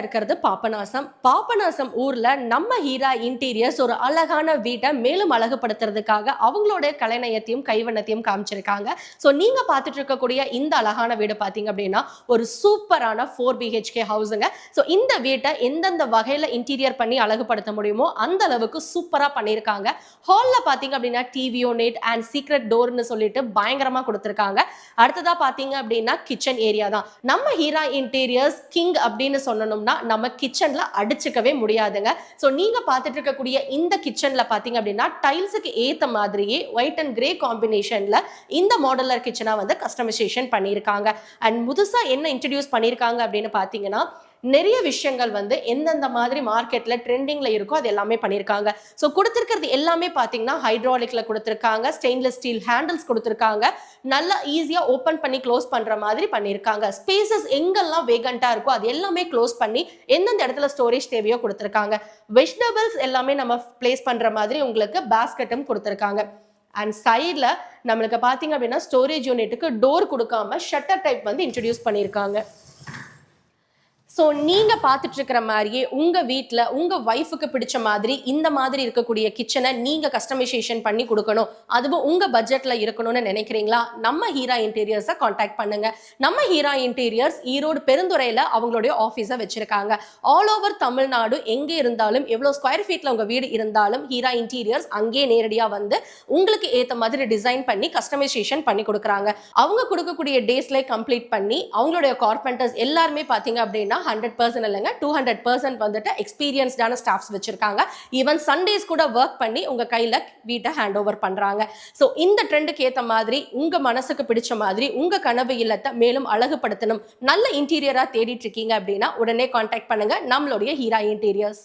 இருக்கிறது பாபநாசம். பாபநாசம் ஊர்ல நம்ம ஹீரா இன்டீரியர்ஸ் ஒரு அழகான வீட்டை மேலும் அழகுபடுத்துறதுக்காக அவங்களோட கலைநயத்தையும் கைவண்ணத்தையும் காமிச்சிருக்காங்க. ஸோ நீங்க பார்த்துட்டு இருக்கக்கூடிய இந்த அழகான வீடு பார்த்தீங்க அப்படின்னா ஒரு சூப்பரான 4 BHK ஹவுஸுங்க. ஸோ இந்த வீட்டை எந்தெந்த வகையில இன்டீரியர் பண்ணி அழகுபடுத்த முடியுமோ அந்த அளவுக்கு சூப்பரா பண்ணியிருக்காங்க. ஹால்ல பார்த்தீங்க அப்படின்னா டிவி யூனிட் அண்ட் சீக்ரெட் டோர்னு சொல்லிட்டு பயங்கரமா கொடுத்துருக்காங்க. அடுத்ததா பார்த்தீங்க அப்படின்னா கிச்சன் ஏரியா தான். நம்ம ஹீரா இன்டீரியர்ஸ் கிங் அப்படின்னு சொன்னோம் நம்ம கிச்சன்ல அடிச்சுக்கவே முடியாதுங்க. சோ நீங்க பார்த்துட்டு இருக்கக்கூடிய இந்த கிச்சன்ல பாத்தீங்க அப்படின்னா டைல்ஸுக்கு ஏத்த மாதிரியே ஒயிட் அண்ட் கிரே காம்பினேஷன்ல இந்த மாடுலர் கிச்சனை வந்து கஸ்டமைசேஷன் பண்ணியிருக்காங்க. அண்ட் புதுசா என்ன இன்ட்ரடியூஸ் பண்ணியிருக்காங்க அப்படின்னு பாத்தீங்கன்னா நிறைய விஷயங்கள் வந்து எந்தெந்த மாதிரி மார்க்கெட்ல ட்ரெண்டிங்ல இருக்கோ அது எல்லாமே பண்ணியிருக்காங்க. ஸோ கொடுத்துருக்கிறது எல்லாமே பார்த்தீங்கன்னா ஹைட்ராலிக்ல கொடுத்துருக்காங்க, ஸ்டெயின்லெஸ் ஸ்டீல் ஹேண்டில்ஸ் கொடுத்துருக்காங்க, நல்லா ஈஸியாக ஓப்பன் பண்ணி க்ளோஸ் பண்ற மாதிரி பண்ணியிருக்காங்க. ஸ்பேசஸ் எங்கெல்லாம் வேகண்டா இருக்கோ அது எல்லாமே க்ளோஸ் பண்ணி எந்தெந்த இடத்துல ஸ்டோரேஜ் தேவையோ கொடுத்துருக்காங்க. வெஜிடபிள்ஸ் எல்லாமே நம்ம பிளேஸ் பண்ற மாதிரி உங்களுக்கு பாஸ்கெட்டும் கொடுத்துருக்காங்க. அண்ட் சைட்ல நம்மளுக்கு பார்த்தீங்க அப்படின்னா ஸ்டோரேஜ் யூனிட்டுக்கு டோர் கொடுக்காம ஷட்டர் டைப் வந்து இன்ட்ரடியூஸ் பண்ணியிருக்காங்க. ஸோ நீங்கள் பார்த்துட்டு இருக்கிற மாதிரியே உங்கள் வீட்டில் உங்கள் ஒய்ஃபுக்கு பிடிச்ச மாதிரி இந்த மாதிரி இருக்கக்கூடிய கிச்சனை நீங்கள் கஸ்டமைசேஷன் பண்ணி கொடுக்கணும், அதுவும் உங்கள் பட்ஜெட்டில் இருக்கணும்னு நினைக்கிறீங்களா? நம்ம ஹீரா இன்டீரியர்ஸை காண்டாக்ட் பண்ணுங்க. நம்ம ஹீரா இன்டீரியர்ஸ் ஈரோடு பெருந்துறையில் அவங்களுடைய ஆஃபீஸை வச்சிருக்காங்க. ஆல் ஓவர் தமிழ்நாடு எங்கே இருந்தாலும் எவ்வளோ ஸ்கொயர் ஃபீட்டில் உங்கள் வீடு இருந்தாலும் ஹீரா இன்டீரியர்ஸ் அங்கேயே நேரடியாக வந்து உங்களுக்கு ஏற்ற மாதிரி டிசைன் பண்ணி கஸ்டமைசேஷன் பண்ணி கொடுக்குறாங்க. அவங்க கொடுக்கக்கூடிய டேஸ்ல கம்ப்ளீட் பண்ணி அவங்களுடைய கார்பெண்டர்ஸ் எல்லாருமே பார்த்தீங்க அப்படின்னா 100% இல்லைங்க 200% வந்துட்டு எக்ஸ்பீரியன்ஸ்டான ஸ்டாஃப்ஸ் வச்சிருக்காங்க. ஈவன் சண்டேஸ் கூட ஒர்க் பண்ணி உங்க கையில வீட்டை ஹேண்ட் ஓவர் பண்றாங்க. ஸோ இந்த ட்ரெண்டுக்கு ஏற்ற மாதிரி உங்க மனசுக்கு பிடிச்ச மாதிரி உங்க கனவு இல்லத்தை மேலும் அழகுபடுத்தணும், நல்ல இன்டீரியரா தேடிட்டு இருக்கீங்க அப்படின்னா உடனே கான்டாக்ட் பண்ணுங்க நம்மளுடைய ஹீரா இன்டீரியர்ஸ்.